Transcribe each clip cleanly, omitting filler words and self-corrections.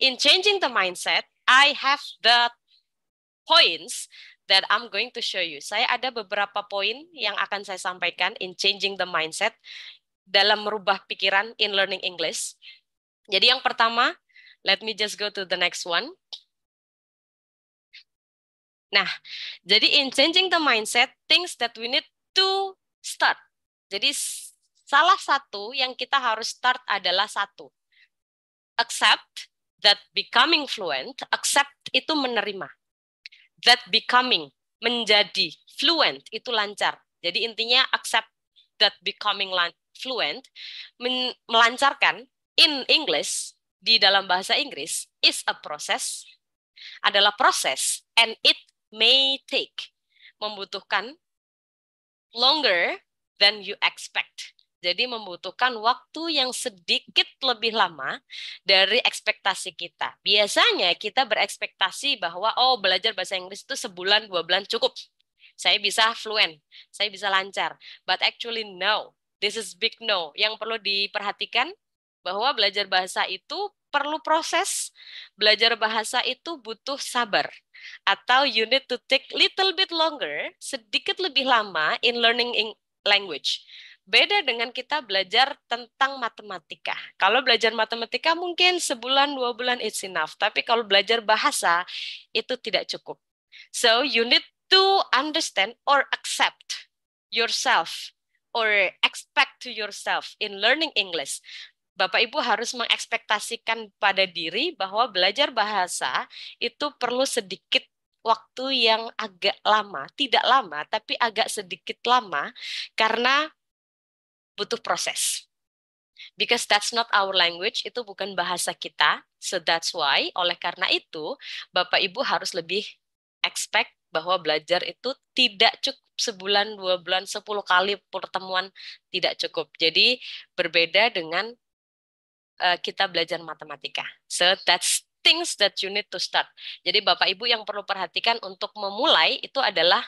in changing the mindset, I have the points that I'm going to show you. Saya ada beberapa poin yang akan saya sampaikan in changing the mindset dalam merubah pikiran in learning English. Jadi yang pertama, let me just go to the next one. Nah, jadi in changing the mindset, things that we need to start. Jadi salah satu yang kita harus start adalah satu. Accept that becoming fluent, accept itu menerima. That becoming, menjadi fluent, itu lancar. Jadi intinya accept that becoming fluent, melancarkan in English, di dalam bahasa Inggris, is a process, adalah proses, and it may take, membutuhkan longer than you expect. Jadi membutuhkan waktu yang sedikit lebih lama dari ekspektasi kita. Biasanya kita berekspektasi bahwa belajar bahasa Inggris itu sebulan, 2 bulan cukup. Saya bisa fluent, saya bisa lancar. But actually no, this is big no. Yang perlu diperhatikan bahwa belajar bahasa itu perlu proses. Belajar bahasa itu butuh sabar. Atau you need to take little bit longer, sedikit lebih lama in learning language. Beda dengan kita belajar tentang matematika. Kalau belajar matematika mungkin sebulan, 2 bulan it's enough. Tapi kalau belajar bahasa itu tidak cukup. So you need to understand or accept yourself or expect to yourself in learning English. Bapak Ibu harus mengekspektasikan pada diri bahwa belajar bahasa itu perlu sedikit waktu yang agak lama, tidak lama tapi agak sedikit lama karena butuh proses. Because that's not our language, itu bukan bahasa kita. So that's why, oleh karena itu, Bapak Ibu harus lebih expect bahwa belajar itu tidak cukup sebulan, 2 bulan, 10 kali pertemuan, tidak cukup. Jadi berbeda dengan kita belajar matematika. So that's things that you need to start. Jadi Bapak Ibu yang perlu perhatikan untuk memulai itu adalah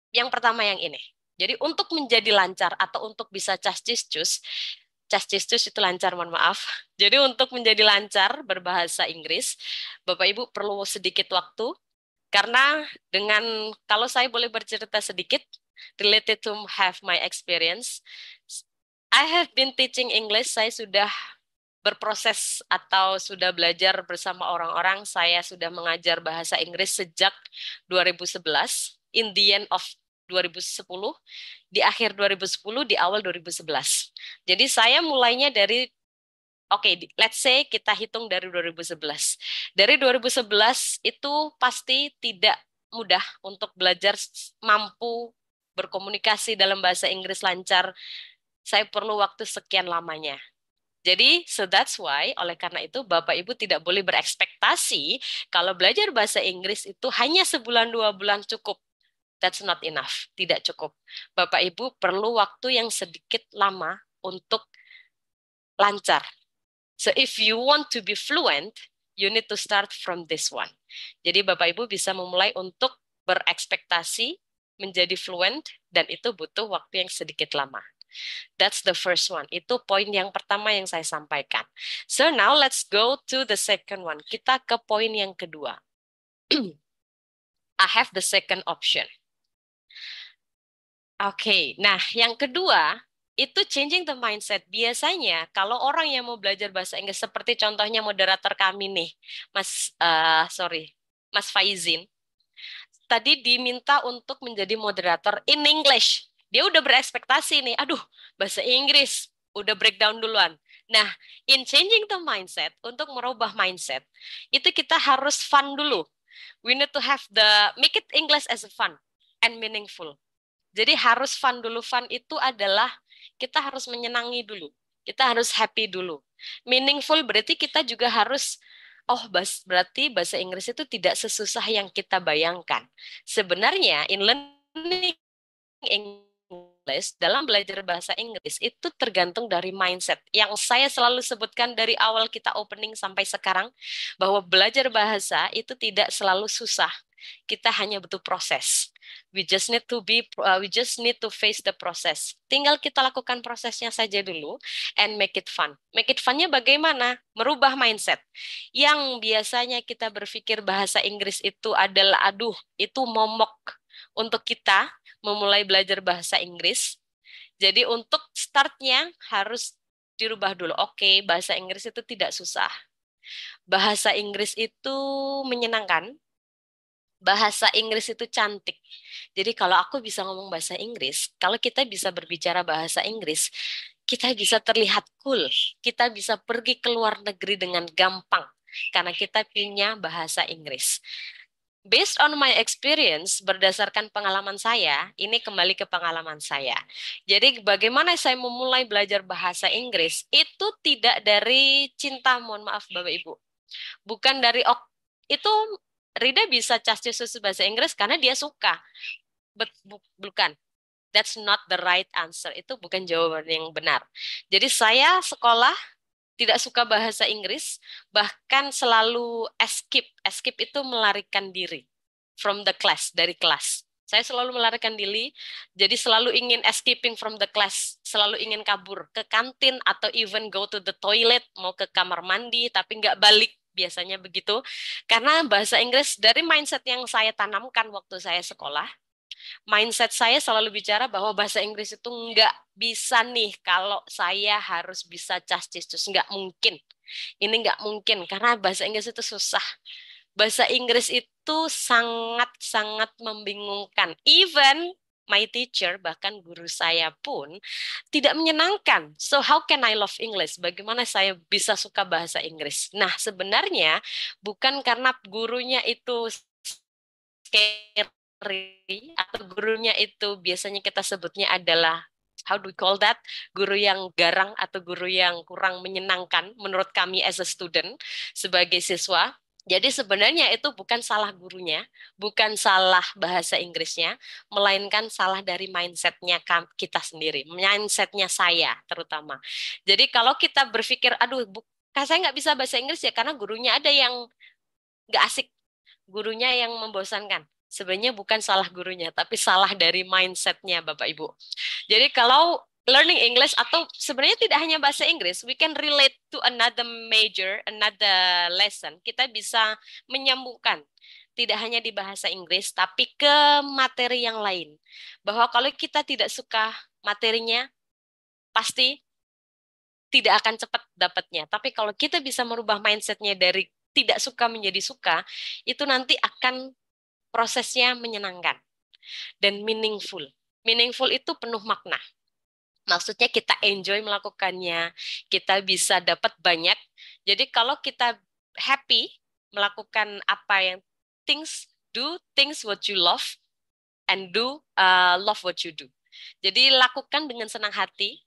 yang pertama yang ini. Jadi untuk menjadi lancar atau untuk bisa casciscus itu lancar, mohon maaf. Jadi untuk menjadi lancar berbahasa Inggris, Bapak Ibu perlu sedikit waktu, karena kalau saya boleh bercerita sedikit, related to have my experience, I have been teaching English, saya sudah berproses atau sudah belajar bersama orang-orang, saya sudah mengajar bahasa Inggris sejak 2011, in the end of 2010, di akhir 2010, di awal 2011. Jadi saya mulainya dari, let's say kita hitung dari 2011. Dari 2011 itu pasti tidak mudah untuk belajar mampu berkomunikasi dalam bahasa Inggris lancar. Saya perlu waktu sekian lamanya. Jadi, so that's why, oleh karena itu, Bapak Ibu tidak boleh berekspektasi kalau belajar bahasa Inggris itu hanya sebulan, 2 bulan cukup. That's not enough, tidak cukup. Bapak Ibu perlu waktu yang sedikit lama untuk lancar. So if you want to be fluent, you need to start from this one. Jadi Bapak Ibu bisa memulai untuk berekspektasi menjadi fluent, dan itu butuh waktu yang sedikit lama. That's the first one. Itu poin yang pertama yang saya sampaikan. So now let's go to the second one. Kita ke poin yang kedua. I have the second option. Nah yang kedua itu changing the mindset. Biasanya kalau orang yang mau belajar bahasa Inggris, seperti contohnya moderator kami nih, Mas Faizin, tadi diminta untuk menjadi moderator in English. Dia udah berekspektasi nih, bahasa Inggris, udah breakdown duluan. Nah, in changing the mindset, untuk merubah mindset, itu kita harus fun dulu. We need to make it English as a fun and meaningful. Jadi harus fun dulu. Fun itu adalah kita harus menyenangi dulu. Kita harus happy dulu. Meaningful berarti kita juga harus, berarti bahasa Inggris itu tidak sesusah yang kita bayangkan. Sebenarnya in learning English, dalam belajar bahasa Inggris itu tergantung dari mindset. Yang saya selalu sebutkan dari awal kita opening sampai sekarang, bahwa belajar bahasa itu tidak selalu susah. Kita hanya butuh proses. We just need to face the process. Tinggal kita lakukan prosesnya saja dulu and make it fun. Make it funnya bagaimana? Merubah mindset. Yang biasanya kita berpikir bahasa Inggris itu adalah, aduh, itu momok untuk kita memulai belajar bahasa Inggris. Jadi untuk startnya harus dirubah dulu. Oke, bahasa Inggris itu tidak susah. Bahasa Inggris itu menyenangkan. Bahasa Inggris itu cantik. Jadi kalau aku bisa ngomong bahasa Inggris, kalau kita bisa berbicara bahasa Inggris, kita bisa terlihat cool. Kita bisa pergi ke luar negeri dengan gampang karena kita punya bahasa Inggris. Based on my experience, berdasarkan pengalaman saya, ini kembali ke pengalaman saya. Jadi bagaimana saya memulai belajar bahasa Inggris, itu tidak dari cinta, mohon maaf Bapak Ibu. Bukan dari, oh, itu Rida bisa cas-cus bahasa Inggris karena dia suka. Bukan. That's not the right answer. Itu bukan jawaban yang benar. Jadi saya sekolah tidak suka bahasa Inggris, bahkan selalu escape. Escape itu melarikan diri from the class, dari kelas. Saya selalu melarikan diri, jadi selalu ingin escaping from the class, selalu ingin kabur ke kantin atau even go to the toilet, mau ke kamar mandi, tapi nggak balik. Biasanya begitu. Karena bahasa Inggris dari mindset yang saya tanamkan waktu saya sekolah, mindset saya selalu bicara bahwa bahasa Inggris itu nggak bisa nih kalau saya harus bisa cas-cis, nggak mungkin. Ini nggak mungkin karena bahasa Inggris itu susah. Bahasa Inggris itu sangat-sangat membingungkan. Even my teacher, bahkan guru saya pun tidak menyenangkan. So how can I love English? Bagaimana saya bisa suka bahasa Inggris? Nah, sebenarnya bukan karena gurunya itu scary atau gurunya itu biasanya kita sebutnya adalah, how do we call that? Guru yang garang atau guru yang kurang menyenangkan menurut kami as a student sebagai siswa. Jadi sebenarnya itu bukan salah gurunya, bukan salah bahasa Inggrisnya, melainkan salah dari mindsetnya kita sendiri, mindsetnya saya terutama. Jadi kalau kita berpikir, aduh, saya nggak bisa bahasa Inggris ya karena gurunya ada yang nggak asik, gurunya yang membosankan. Sebenarnya bukan salah gurunya, tapi salah dari mindsetnya Bapak Ibu. Jadi kalau learning English atau sebenarnya tidak hanya bahasa Inggris, we can relate to another major, another lesson. Kita bisa menyambungkan tidak hanya di bahasa Inggris, tapi ke materi yang lain. Bahwa kalau kita tidak suka materinya, pasti tidak akan cepat dapatnya. Tapi kalau kita bisa merubah mindsetnya dari tidak suka menjadi suka, itu nanti akan prosesnya menyenangkan dan meaningful. Meaningful itu penuh makna. Maksudnya kita enjoy melakukannya, kita bisa dapat banyak. Jadi kalau kita happy melakukan apa yang do things what you love and do love what you do. Jadi lakukan dengan senang hati,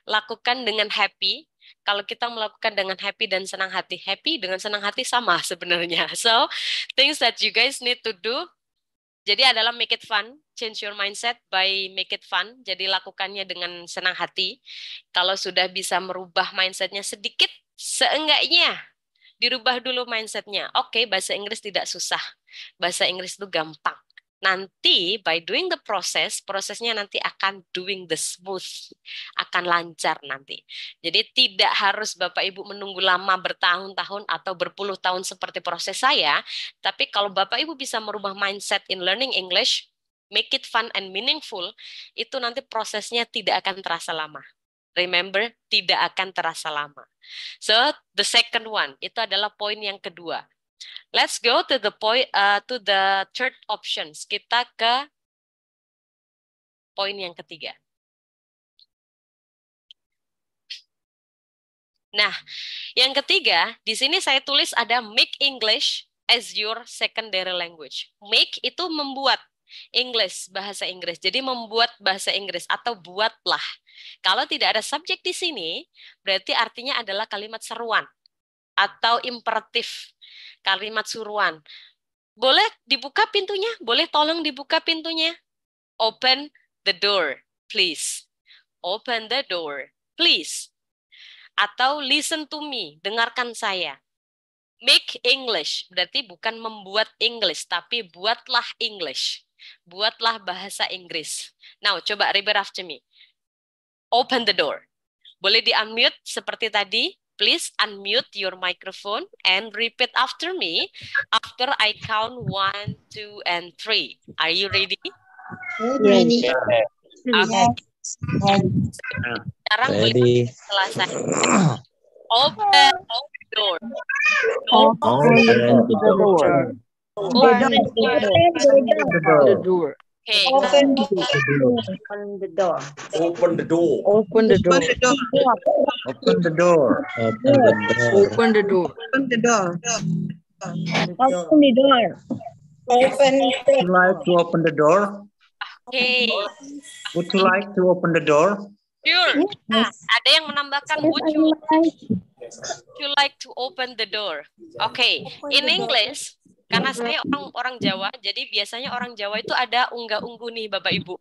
lakukan dengan happy. Kalau kita melakukan dengan happy dan senang happy dengan senang hati sama sebenarnya. So, things that you guys need to do. Jadi adalah make it fun, change your mindset by make it fun. Jadi lakukannya dengan senang hati. Kalau sudah bisa merubah mindsetnya sedikit, seenggaknya dirubah dulu mindsetnya. Oke, bahasa Inggris tidak susah. Bahasa Inggris itu gampang. Nanti by doing the process, prosesnya nanti akan doing the smooth, akan lancar nanti. Jadi tidak harus Bapak Ibu menunggu lama bertahun-tahun atau berpuluh tahun seperti proses saya, tapi kalau Bapak Ibu bisa merubah mindset in learning English, make it fun and meaningful, itu nanti prosesnya tidak akan terasa lama. Remember, tidak akan terasa lama. So, the second one, itu adalah poin yang kedua. Let's go to the point to the third options. Kita ke poin yang ketiga. Nah, yang ketiga, di sini saya tulis ada make English as your secondary language. Make itu membuat English, bahasa Inggris. Jadi membuat bahasa Inggris atau buatlah. Kalau tidak ada subjek di sini, berarti artinya adalah kalimat seruan atau imperatif, kalimat suruhan. Boleh dibuka pintunya? Boleh tolong dibuka pintunya? Open the door, please. Open the door, please. Atau listen to me, dengarkan saya. Make English, berarti bukan membuat English, tapi buatlah English. Buatlah bahasa Inggris. Now, coba repeat after me. Open the door. Boleh di-unmute seperti tadi? Please unmute your microphone and repeat after me after I count 1, 2, and 3. Are you ready? Ready. Okay. Sekarang boleh setelah saya. Open the door. Open the door. Open the door. Okay. Open the door. Open the door. Open the door. Open the door. Open the door. Open the door. Open the door. Open Would you like to open the door? Okay. Would you like to open the door? Sure. Nah, ada yang menambahkan would you like to open the door? Okay. In English, karena saya orang Jawa, jadi biasanya orang Jawa itu ada unggah-ungguh nih Bapak Ibu.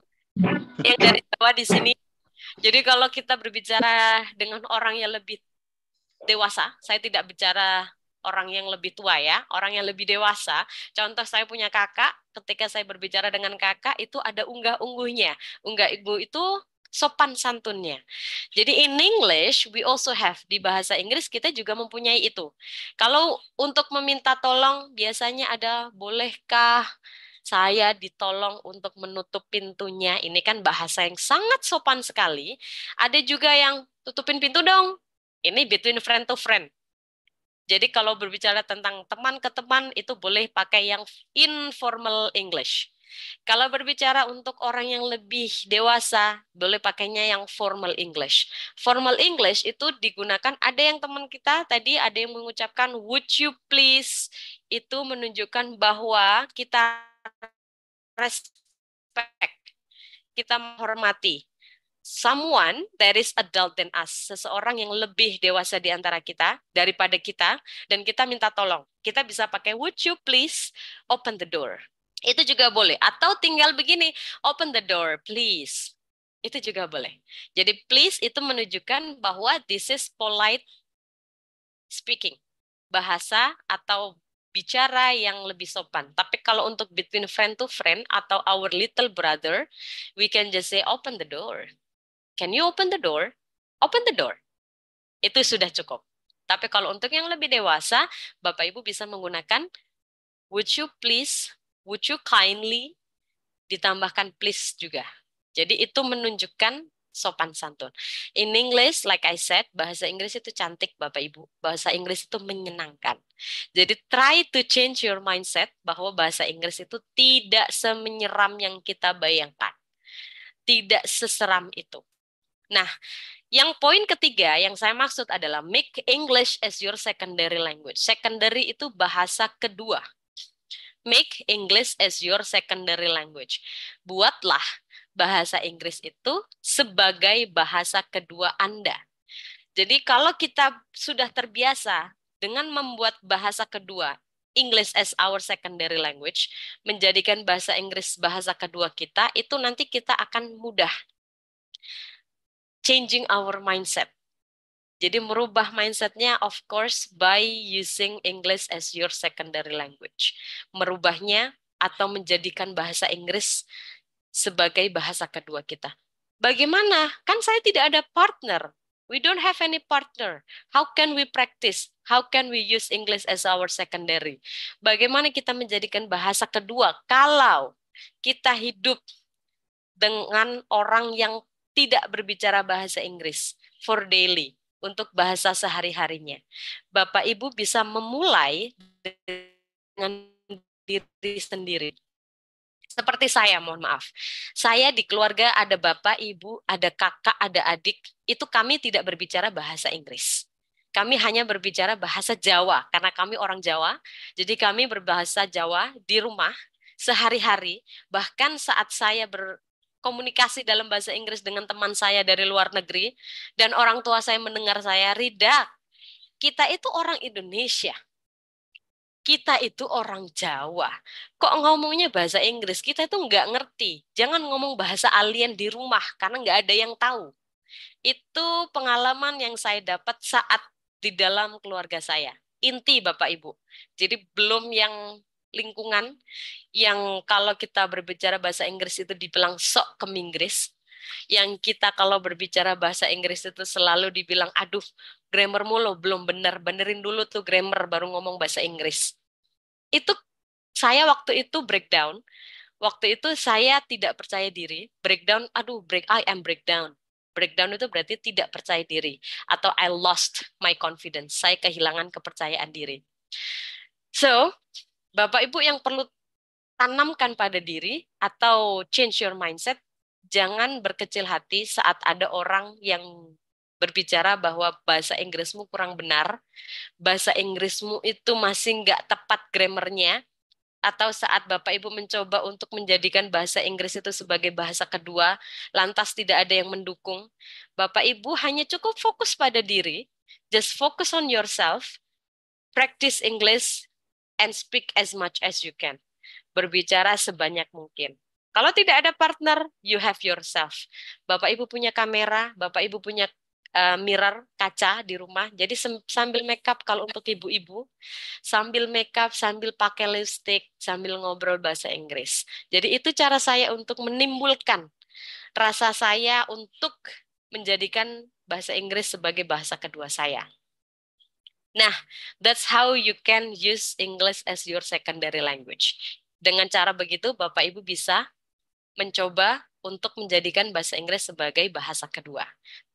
Yang dari Jawa di sini. Jadi kalau kita berbicara dengan orang yang lebih dewasa, saya tidak bicara orang yang lebih tua ya, orang yang lebih dewasa. Contoh saya punya kakak, ketika saya berbicara dengan kakak itu ada unggah-ungguhnya. Unggah-ungguh itu sopan santunnya. Jadi in English we also have, di bahasa Inggris kita juga mempunyai itu. Kalau untuk meminta tolong biasanya ada bolehkah saya ditolong untuk menutup pintunya. Ini kan bahasa yang sangat sopan sekali. Ada juga yang tutupin pintu dong. Ini between friend to friend. Jadi kalau berbicara tentang teman ke teman itu boleh pakai yang informal English. Kalau berbicara untuk orang yang lebih dewasa, boleh pakainya yang formal English. Formal English itu digunakan, ada yang teman kita tadi ada yang mengucapkan would you please, itu menunjukkan bahwa kita respect, kita menghormati. Someone that is adult than us, seseorang yang lebih dewasa di antara kita, daripada kita, dan kita minta tolong. Kita bisa pakai would you please open the door. Itu juga boleh. Atau tinggal begini, open the door, please. Itu juga boleh. Jadi please itu menunjukkan bahwa this is polite speaking. Bahasa atau bicara yang lebih sopan. Tapi kalau untuk between friend to friend atau our little brother, we can just say open the door. Can you open the door? Open the door. Itu sudah cukup. Tapi kalau untuk yang lebih dewasa, Bapak Ibu bisa menggunakan would you please, would you kindly, ditambahkan please juga. Jadi itu menunjukkan sopan santun. In English, like I said, bahasa Inggris itu cantik Bapak Ibu. Bahasa Inggris itu menyenangkan. Jadi try to change your mindset bahwa bahasa Inggris itu tidak semenyeram yang kita bayangkan. Tidak seseram itu. Nah, yang poin ketiga yang saya maksud adalah make English as your secondary language. Secondary itu bahasa kedua. Make English as your secondary language. Buatlah bahasa Inggris itu sebagai bahasa kedua Anda. Jadi kalau kita sudah terbiasa dengan membuat bahasa kedua, English as our secondary language, menjadikan bahasa Inggris bahasa kedua kita, itu nanti kita akan mudah changing our mindset. Jadi merubah mindsetnya of course by using English as your secondary language. Merubahnya atau menjadikan bahasa Inggris sebagai bahasa kedua kita. Bagaimana? Kan saya tidak ada partner. We don't have any partner. How can we practice? How can we use English as our secondary? Bagaimana kita menjadikan bahasa kedua kalau kita hidup dengan orang yang tidak berbicara bahasa Inggris for daily, untuk bahasa sehari-harinya. Bapak Ibu bisa memulai dengan diri sendiri. Seperti saya, mohon maaf. Saya di keluarga ada bapak, ibu, ada kakak, ada adik. Itu kami tidak berbicara bahasa Inggris. Kami hanya berbicara bahasa Jawa, karena kami orang Jawa. Jadi kami berbahasa Jawa di rumah, sehari-hari. Bahkan saat saya berkomunikasi dalam bahasa Inggris dengan teman saya dari luar negeri, dan orang tua saya mendengar saya, Rida, kita itu orang Indonesia. Kita itu orang Jawa. Kok ngomongnya bahasa Inggris? Kita itu nggak ngerti. Jangan ngomong bahasa alien di rumah, karena nggak ada yang tahu. Itu pengalaman yang saya dapat saat di dalam keluarga saya. inti Bapak Ibu. Jadi belum yang lingkungan, yang kalau kita berbicara bahasa Inggris itu dibilang sok keminggris, yang kita kalau berbicara bahasa Inggris itu selalu dibilang, aduh, grammarmu lo belum bener, benerin dulu tuh grammar baru ngomong bahasa Inggris. Itu saya waktu itu breakdown. Waktu itu saya tidak percaya diri. Breakdown, aduh, I am breakdown. Breakdown itu berarti tidak percaya diri. Atau I lost my confidence. Saya kehilangan kepercayaan diri. So, Bapak Ibu yang perlu tanamkan pada diri atau change your mindset, jangan berkecil hati saat ada orang yang berbicara bahwa bahasa Inggrismu kurang benar, bahasa Inggrismu itu masih nggak tepat grammarnya, atau saat Bapak Ibu mencoba untuk menjadikan bahasa Inggris itu sebagai bahasa kedua, lantas tidak ada yang mendukung, Bapak Ibu hanya cukup fokus pada diri, just focus on yourself, practice English, and speak as much as you can. Berbicara sebanyak mungkin. Kalau tidak ada partner, you have yourself. Bapak Ibu punya kamera, Bapak Ibu punya mirror, kaca di rumah. Jadi sambil make up kalau untuk ibu-ibu, sambil make up, sambil pakai lipstick, sambil ngobrol bahasa Inggris. Jadi itu cara saya untuk menimbulkan rasa saya untuk menjadikan bahasa Inggris sebagai bahasa kedua saya. Nah, that's how you can use English as your secondary language. Dengan cara begitu, Bapak Ibu bisa mencoba untuk menjadikan bahasa Inggris sebagai bahasa kedua.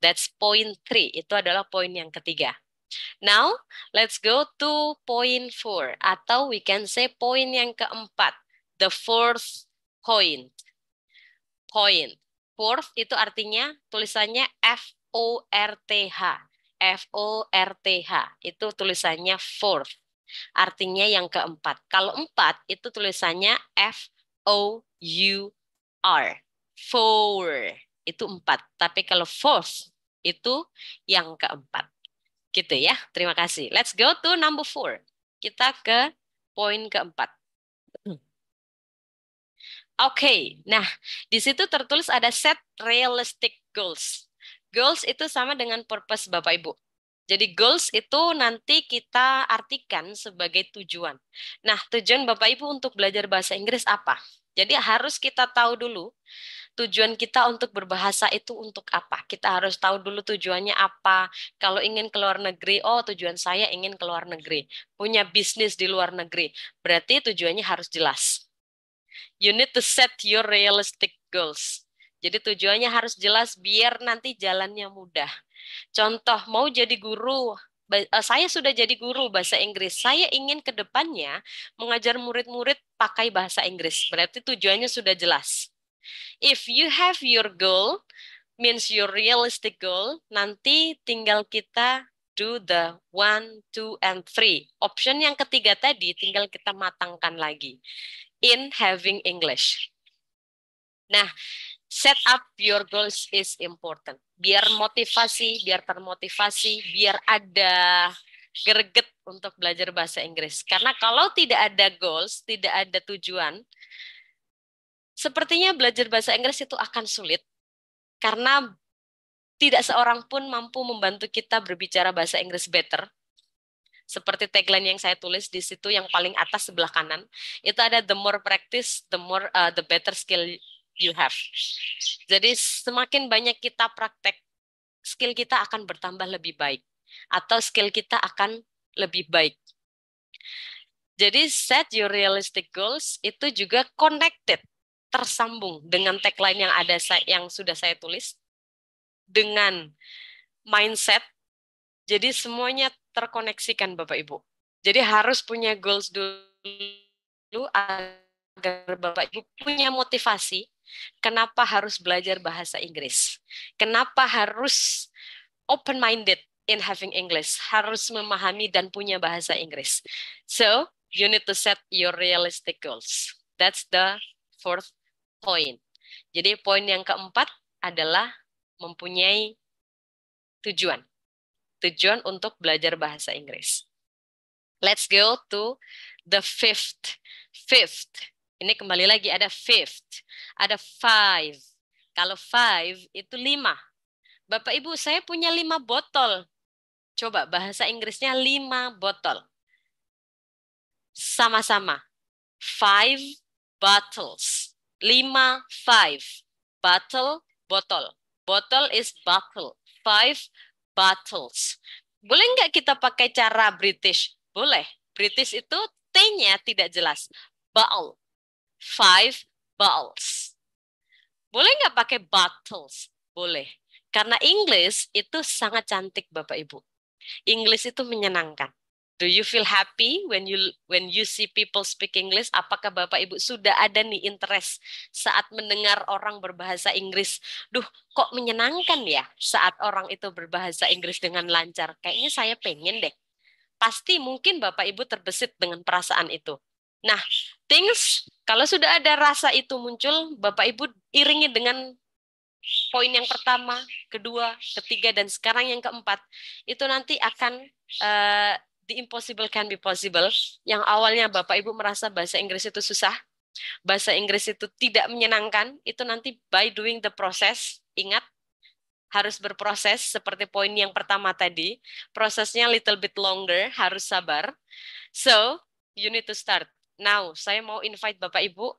That's point 3. Itu adalah poin yang ketiga. Now, let's go to point 4. Atau we can say poin yang keempat. The fourth point. Point. Fourth itu artinya tulisannya F-O-R-T-H. F-O-R-T-H. Itu tulisannya fourth. Artinya yang keempat. Kalau 4 itu tulisannya F-O-U-R. Four. Itu 4. Tapi kalau fourth itu yang keempat. Gitu ya. Terima kasih. Let's go to number 4. Kita ke poin keempat. Oke, nah di situ tertulis ada set realistic goals. Goals itu sama dengan purpose Bapak Ibu. Jadi goals itu nanti kita artikan sebagai tujuan. Nah, tujuan Bapak Ibu untuk belajar bahasa Inggris apa? Jadi harus kita tahu dulu tujuan kita untuk berbahasa itu untuk apa. Kita harus tahu dulu tujuannya apa. Kalau ingin keluar negeri, oh tujuan saya ingin keluar negeri. Punya bisnis di luar negeri. Berarti tujuannya harus jelas. You need to set your realistic goals. Jadi tujuannya harus jelas biar nanti jalannya mudah. Contoh, mau jadi guru, saya sudah jadi guru bahasa Inggris. Saya ingin ke depannya mengajar murid-murid pakai bahasa Inggris. Berarti tujuannya sudah jelas. If you have your goal, means your realistic goal, nanti tinggal kita do the 1, 2, and 3. Option yang ketiga tadi tinggal kita matangkan lagi. In having English. Nah, set up your goals is important. Biar motivasi, biar termotivasi, biar ada greget untuk belajar bahasa Inggris. Karena kalau tidak ada goals, tidak ada tujuan, sepertinya belajar bahasa Inggris itu akan sulit. Karena tidak seorang pun mampu membantu kita berbicara bahasa Inggris better. Seperti tagline yang saya tulis di situ yang paling atas sebelah kanan, itu ada the more practice, the better skill you have. Jadi semakin banyak kita praktek, skill kita akan bertambah lebih baik. Atau skill kita akan lebih baik. Jadi set your realistic goals itu juga connected, tersambung dengan tagline yang sudah saya tulis, dengan mindset. Jadi semuanya terkoneksikan Bapak Ibu. Jadi harus punya goals dulu agar Bapak Ibu punya motivasi. Kenapa harus belajar bahasa Inggris? Kenapa harus open-minded in having English? Harus memahami dan punya bahasa Inggris. So, you need to set your realistic goals. That's the fourth point. Jadi poin yang keempat adalah mempunyai tujuan. Tujuan untuk belajar bahasa Inggris. Let's go to the fifth. Fifth. Ini kembali lagi ada fifth. Ada 5. Kalau 5 itu 5. Bapak Ibu, saya punya 5 botol. Coba bahasa Inggrisnya 5 botol. Sama-sama. 5 bottles. 5, 5. Bottle, botol. Bottle is bottle. 5 bottles. Boleh nggak kita pakai cara British? Boleh. British itu T-nya tidak jelas. Bottle. 5 bottles. Boleh nggak pakai bottles? Boleh. Karena English itu sangat cantik, Bapak Ibu. English itu menyenangkan. Do you feel happy when you see people speak English? Apakah Bapak Ibu sudah ada nih interest saat mendengar orang berbahasa Inggris? Duh, kok menyenangkan ya saat orang itu berbahasa Inggris dengan lancar? Kayaknya saya pengen deh. Pasti mungkin Bapak Ibu terbesit dengan perasaan itu. Nah, things, kalau sudah ada rasa itu muncul, Bapak Ibu iringi dengan poin yang pertama, kedua, ketiga, dan sekarang yang keempat, itu nanti akan the impossible can be possible. Yang awalnya Bapak Ibu merasa bahasa Inggris itu susah, bahasa Inggris itu tidak menyenangkan, itu nanti by doing the process, ingat, harus berproses seperti poin yang pertama tadi, prosesnya little bit longer, harus sabar. So, you need to start. Now, saya mau invite Bapak Ibu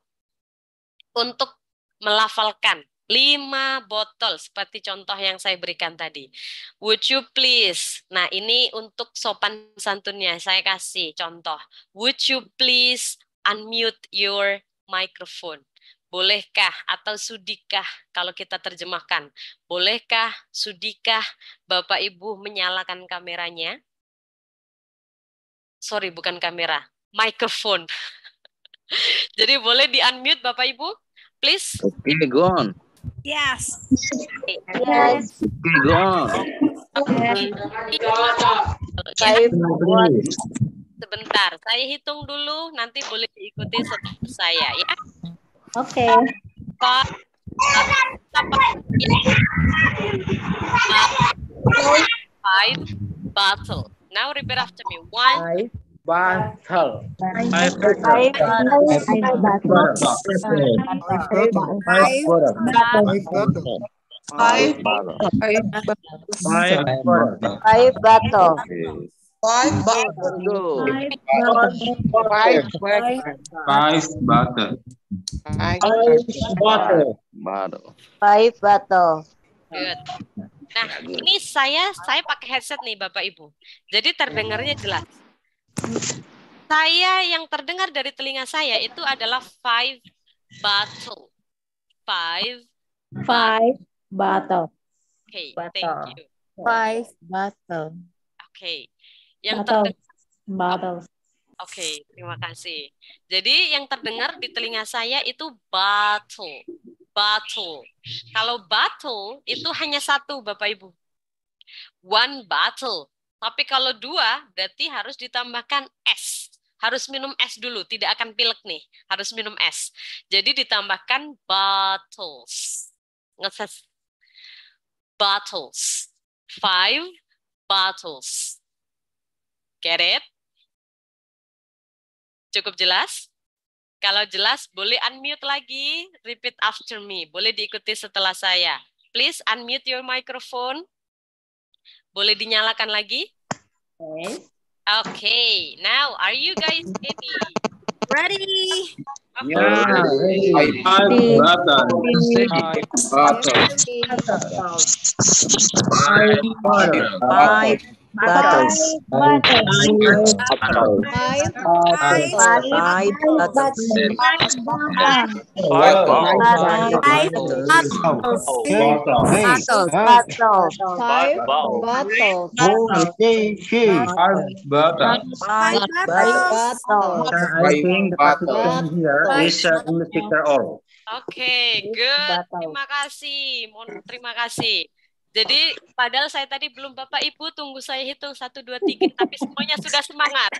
untuk melafalkan 5 botol seperti contoh yang saya berikan tadi. Would you please? Nah, ini untuk sopan santunnya saya kasih contoh. Would you please unmute your microphone? Bolehkah atau sudikah kalau kita terjemahkan? Bolehkah, sudikah Bapak Ibu menyalakan kameranya? Sorry, bukan kamera, microphone. Jadi boleh di-unmute Bapak Ibu? Please. Okay, go on. Yes. Yes. Okay, go on. Sebentar, saya hitung dulu, nanti boleh diikuti setelah saya ya. Oke. Five bottle. Now repeat after me. 1, Bottle. Five bottle. Five bottle. Five bottle. good. Nah, ini saya pakai headset nih Bapak Ibu. Jadi terdengarnya jelas. Saya yang terdengar dari telinga saya itu adalah 5 bottle. 5 Bottle. Okay, thank you. Five bottle. Okay. Yang terdengar Bottle. Oke, terima kasih. Jadi yang terdengar di telinga saya itu bottle. Bottle. Kalau bottle itu hanya satu, Bapak Ibu. One bottle. Tapi kalau dua, berarti harus ditambahkan es. Harus minum es dulu, tidak akan pilek nih. Harus minum es. Jadi ditambahkan bottles. Ngeses. Bottles. 5 bottles. Get it? Cukup jelas? Kalau jelas, boleh unmute lagi. Repeat after me. Boleh diikuti setelah saya. Please unmute your microphone. Boleh dinyalakan lagi? Okay. Now, are you guys ready? Ready. Bottles. I think the participant here is English speaker all. Oke, good. Terima kasih. Terima kasih. Jadi, padahal saya tadi belum Bapak Ibu, tunggu saya hitung 1, 2, 3, tapi semuanya sudah semangat.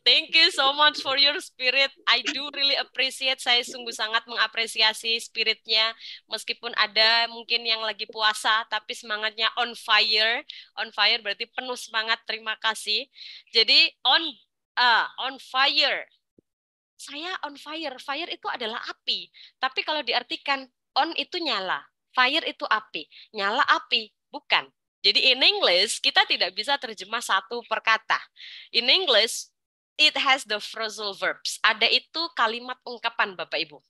Thank you so much for your spirit. I do really appreciate. Saya sungguh sangat mengapresiasi spiritnya. Meskipun ada mungkin yang lagi puasa, tapi semangatnya on fire. On fire berarti penuh semangat. Terima kasih. Jadi on fire. Saya on fire. Fire itu adalah api. Tapi kalau diartikan on itu nyala. Fire itu api. Nyala api. Bukan. Jadi in English kita tidak bisa terjemah satu per kata. In English it has the phrasal verbs. Ada itu kalimat ungkapan, Bapak Ibu.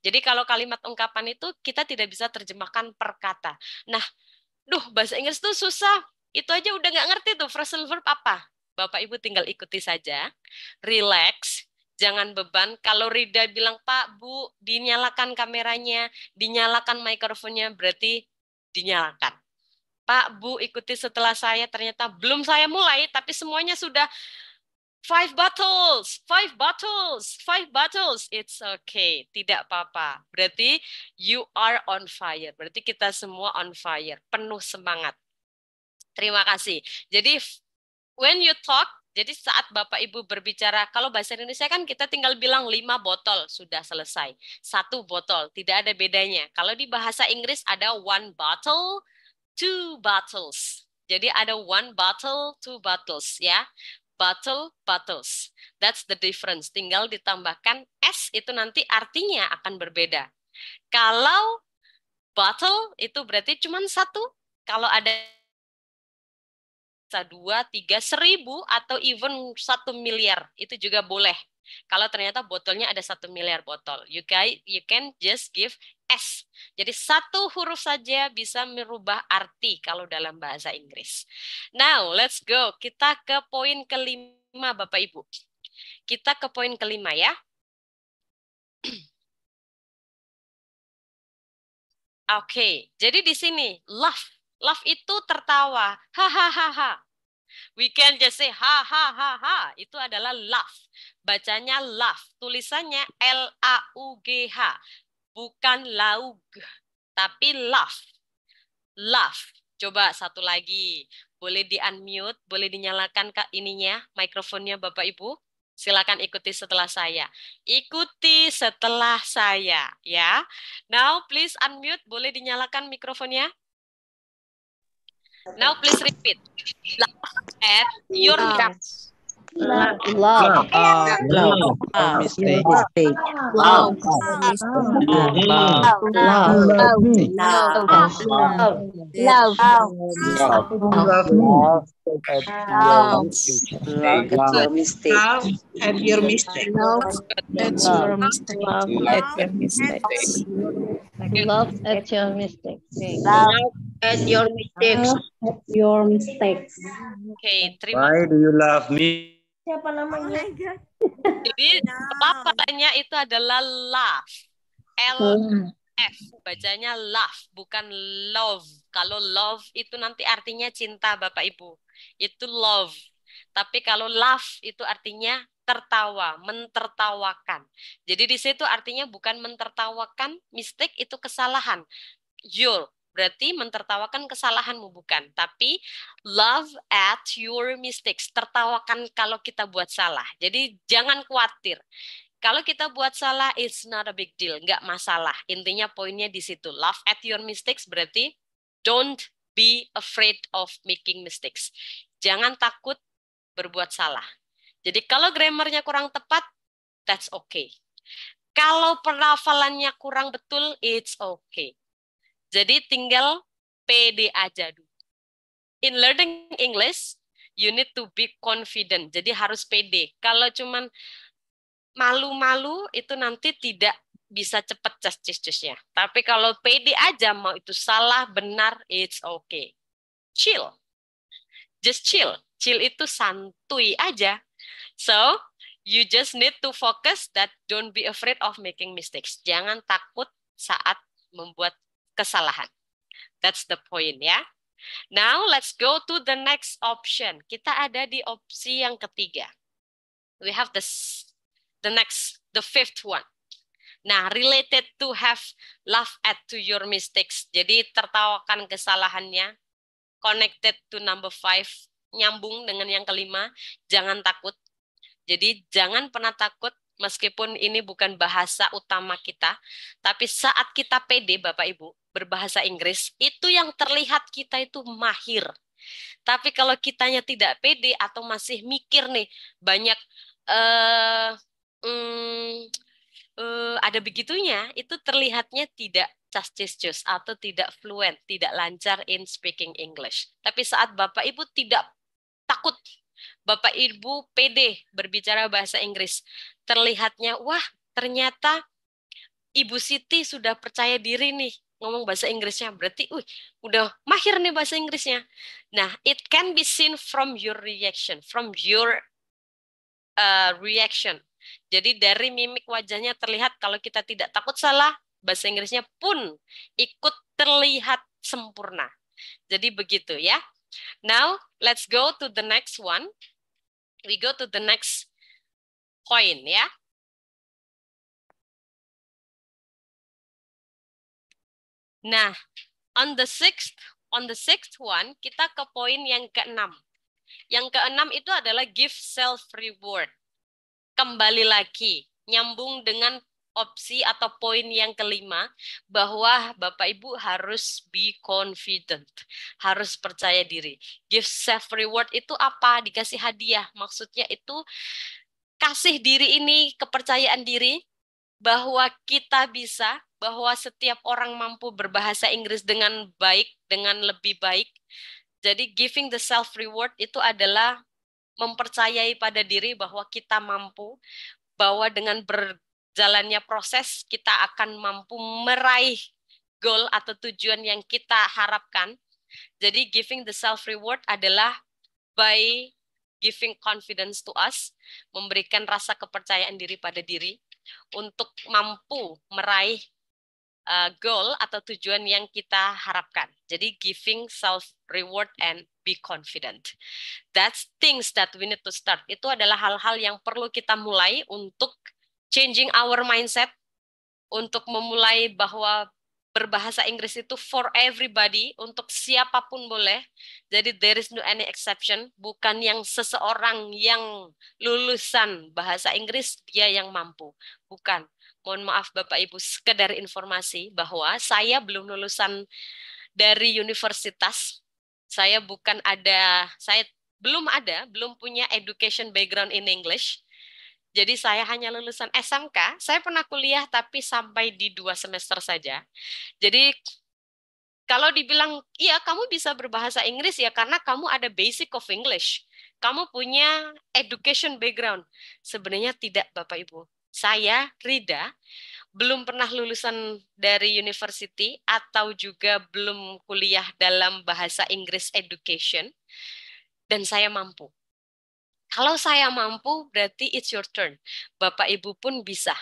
Jadi kalau kalimat ungkapan itu kita tidak bisa terjemahkan per kata. Nah, bahasa Inggris tuh susah. Itu aja udah nggak ngerti tuh phrasal verb apa. Bapak Ibu tinggal ikuti saja. Relax, jangan beban. Kalau Rida bilang, Pak, Bu, dinyalakan kameranya, dinyalakan mikrofonnya, berarti dinyalakan. Pak, Bu, ikuti setelah saya. Ternyata belum saya mulai, tapi semuanya sudah 5 bottles, 5 bottles, 5 bottles. It's okay, tidak apa-apa. Berarti you are on fire. Berarti kita semua on fire, penuh semangat. Terima kasih. Jadi when you talk, jadi saat Bapak Ibu berbicara, kalau bahasa Indonesia kan kita tinggal bilang 5 botol, sudah selesai. 1 botol, tidak ada bedanya. Kalau di bahasa Inggris ada 1 bottle, 2 bottles. Jadi ada 1 bottle, 2 bottles, ya. Bottle, bottles. That's the difference. Tinggal ditambahkan S itu nanti artinya akan berbeda. Kalau bottle itu berarti cuma 1. Kalau ada 2, 3, 1000 atau even 1 miliar itu juga boleh. Kalau ternyata botolnya ada 1 miliar botol, you can just give S. Jadi 1 huruf saja bisa merubah arti kalau dalam bahasa Inggris. Now, let's go. Kita ke poin kelima, Bapak Ibu. Kita ke poin kelima ya. Oke, jadi di sini laugh. Laugh itu tertawa. Hahaha. We can just say ha ha ha ha. Itu adalah laugh. Bacanya laugh. Tulisannya L-A-U-G-H. Bukan laug, tapi laugh. Laugh. Coba satu lagi. Boleh di-unmute, boleh dinyalakan ininya, mikrofonnya Bapak Ibu. Silakan ikuti setelah saya. Ikuti setelah saya, ya. Now please unmute, boleh dinyalakan mikrofonnya. Now please repeat. Laugh at your mistakes. Love. Mistake. Love. At your mistake. Love at your mistakes. At your mistakes. Your mistakes. Oke, terima Why do you love me? Siapa namanya? Jadi pelafalannya itu adalah laugh. L-F, bacanya laugh, bukan love. Kalau love itu nanti artinya cinta, Bapak Ibu. Itu love. Tapi kalau laugh itu artinya tertawa, mentertawakan. Jadi di situ artinya bukan mentertawakan, mistake itu kesalahan. Your berarti mentertawakan kesalahanmu, bukan. Tapi love at your mistakes. Tertawakan kalau kita buat salah. Jadi jangan khawatir. Kalau kita buat salah, it's not a big deal. Nggak masalah. Intinya poinnya di situ. Laugh at your mistakes berarti don't be afraid of making mistakes. Jangan takut berbuat salah. Jadi kalau grammarnya kurang tepat, that's okay. Kalau pelafalannya kurang betul, it's okay. Jadi tinggal pede aja dulu. In learning English, you need to be confident. Jadi harus pede. Kalau cuman malu-malu, itu nanti tidak bisa cepat cus-cusnya. Tapi kalau pede aja, mau itu salah, benar, it's okay. Chill. Just chill. Chill itu santuy aja. So, you just need to focus that don't be afraid of making mistakes. Jangan takut saat membuat kesalahan. That's the point ya. Now let's go to the next option. Kita ada di opsi yang ketiga. We have the fifth one. Nah, related to have laugh at to your mistakes. Jadi tertawakan kesalahannya. Connected to number 5. Nyambung dengan yang kelima. Jangan takut. Jadi jangan pernah takut. Meskipun ini bukan bahasa utama kita, tapi saat kita pede, Bapak Ibu, berbahasa Inggris, itu yang terlihat kita itu mahir. Tapi kalau kitanya tidak pede atau masih mikir nih, banyak ada begitunya, itu terlihatnya tidak cus atau tidak fluent, tidak lancar in speaking English. Tapi saat Bapak Ibu tidak takut Bapak Ibu pede berbicara bahasa Inggris. Terlihatnya, wah ternyata Ibu Siti sudah percaya diri nih ngomong bahasa Inggrisnya. Berarti, udah mahir nih bahasa Inggrisnya. Nah, it can be seen from your reaction, from your reaction. Jadi dari mimik wajahnya terlihat kalau kita tidak takut salah, bahasa Inggrisnya pun ikut terlihat sempurna. Jadi begitu ya. Now, let's go to the next one. We go to the next point ya. Nah, on the sixth one, kita ke poin yang keenam. Yang keenam itu adalah give self reward. Kembali lagi, nyambung dengan opsi atau poin yang kelima, bahwa Bapak Ibu harus be confident, harus percaya diri. Give self reward itu apa? Dikasih hadiah. Maksudnya itu kasih diri ini kepercayaan diri bahwa kita bisa, bahwa setiap orang mampu berbahasa Inggris dengan baik, dengan lebih baik. Jadi giving the self reward itu adalah mempercayai pada diri bahwa kita mampu, bahwa dengan berjalannya proses kita akan mampu meraih goal atau tujuan yang kita harapkan. Jadi giving the self reward adalah by giving confidence to us, memberikan rasa kepercayaan diri pada diri untuk mampu meraih goal atau tujuan yang kita harapkan. Jadi giving self reward and be confident. That's things that we need to start. Itu adalah hal-hal yang perlu kita mulai untuk changing our mindset, untuk memulai bahwa berbahasa Inggris itu for everybody, untuk siapapun boleh. Jadi there is no any exception, bukan yang seseorang yang lulusan bahasa Inggris dia yang mampu. Bukan. Mohon maaf Bapak Ibu, sekedar informasi bahwa saya belum lulusan dari universitas. Saya belum punya education background in English. Jadi saya hanya lulusan SMK. Saya pernah kuliah tapi sampai di 2 semester saja. Jadi kalau dibilang, iya kamu bisa berbahasa Inggris ya karena kamu ada basic of English. Kamu punya education background. Sebenarnya tidak Bapak Ibu. Saya, Rida, belum pernah lulusan dari university atau juga belum kuliah dalam bahasa Inggris education, dan saya mampu. Kalau saya mampu, berarti it's your turn. Bapak Ibu pun bisa.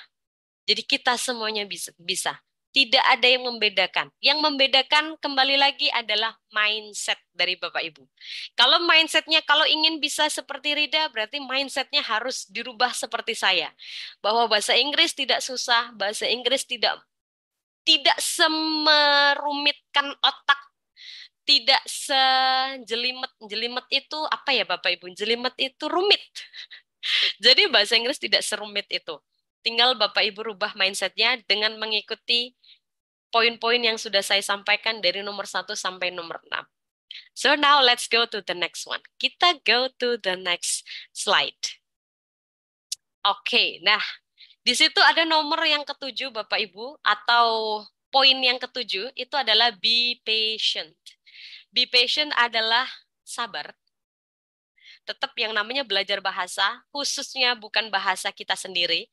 Jadi kita semuanya bisa. Tidak ada yang membedakan. Yang membedakan kembali lagi adalah mindset dari Bapak Ibu. Kalau mindsetnya, kalau ingin bisa seperti Rida, berarti mindsetnya harus dirubah seperti saya. Bahwa bahasa Inggris tidak susah, bahasa Inggris tidak semerumitkan otak, tidak sejelimet itu apa ya Bapak Ibu? Jelimet itu rumit. Jadi bahasa Inggris tidak serumit itu. Tinggal Bapak Ibu rubah mindsetnya dengan mengikuti poin-poin yang sudah saya sampaikan dari nomor 1 sampai nomor 6. So now let's go to the next one. Kita go to the next slide. Oke, nah di situ ada nomor yang ketujuh Bapak Ibu, atau poin yang ketujuh itu adalah be patient. Be patient adalah sabar. Tetap yang namanya belajar bahasa, khususnya bukan bahasa kita sendiri,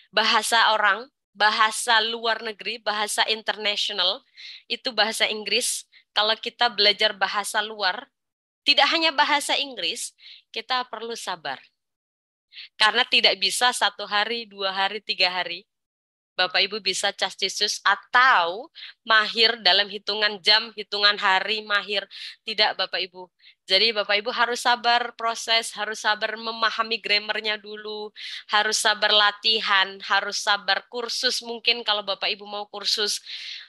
bahasa orang, bahasa luar negeri, bahasa internasional, itu bahasa Inggris. Kalau kita belajar bahasa luar, tidak hanya bahasa Inggris, kita perlu sabar. Karena tidak bisa 1 hari, 2 hari, 3 hari. Bapak Ibu bisa cas-cisus atau mahir dalam hitungan jam, hitungan hari, mahir. Tidak Bapak Ibu. Jadi Bapak Ibu harus sabar proses, harus sabar memahami grammarnya dulu, harus sabar latihan, harus sabar kursus mungkin kalau Bapak Ibu mau kursus,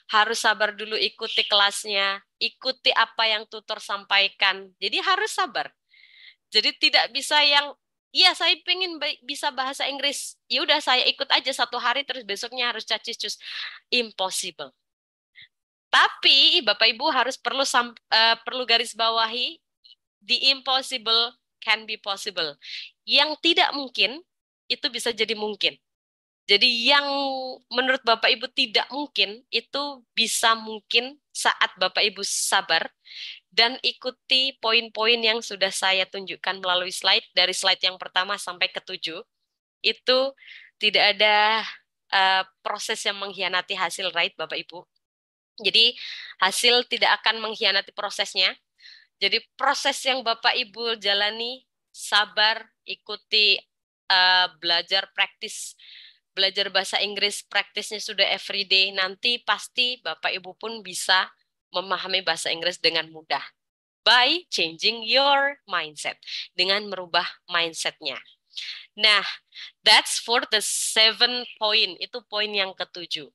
harus sabar dulu ikuti kelasnya, ikuti apa yang tutor sampaikan. Jadi harus sabar. Jadi tidak bisa yang iya, saya pengen bisa bahasa Inggris. Ya udah saya ikut aja 1 hari terus besoknya harus cacis-cus. Impossible. Tapi Bapak Ibu harus perlu garis bawahi, the impossible can be possible. Yang tidak mungkin itu bisa jadi mungkin. Jadi yang menurut Bapak Ibu tidak mungkin itu bisa mungkin saat Bapak Ibu sabar dan ikuti poin-poin yang sudah saya tunjukkan melalui slide, dari slide yang pertama sampai ke-7. Itu tidak ada proses yang mengkhianati hasil, right, Bapak Ibu? Jadi hasil tidak akan mengkhianati prosesnya. Jadi proses yang Bapak Ibu jalani, sabar, ikuti, belajar praktis, belajar bahasa Inggris, praktisnya sudah everyday, nanti pasti Bapak Ibu pun bisa memahami bahasa Inggris dengan mudah. By changing your mindset, dengan merubah mindsetnya. Nah, that's for the 7 point, itu poin yang ke-7.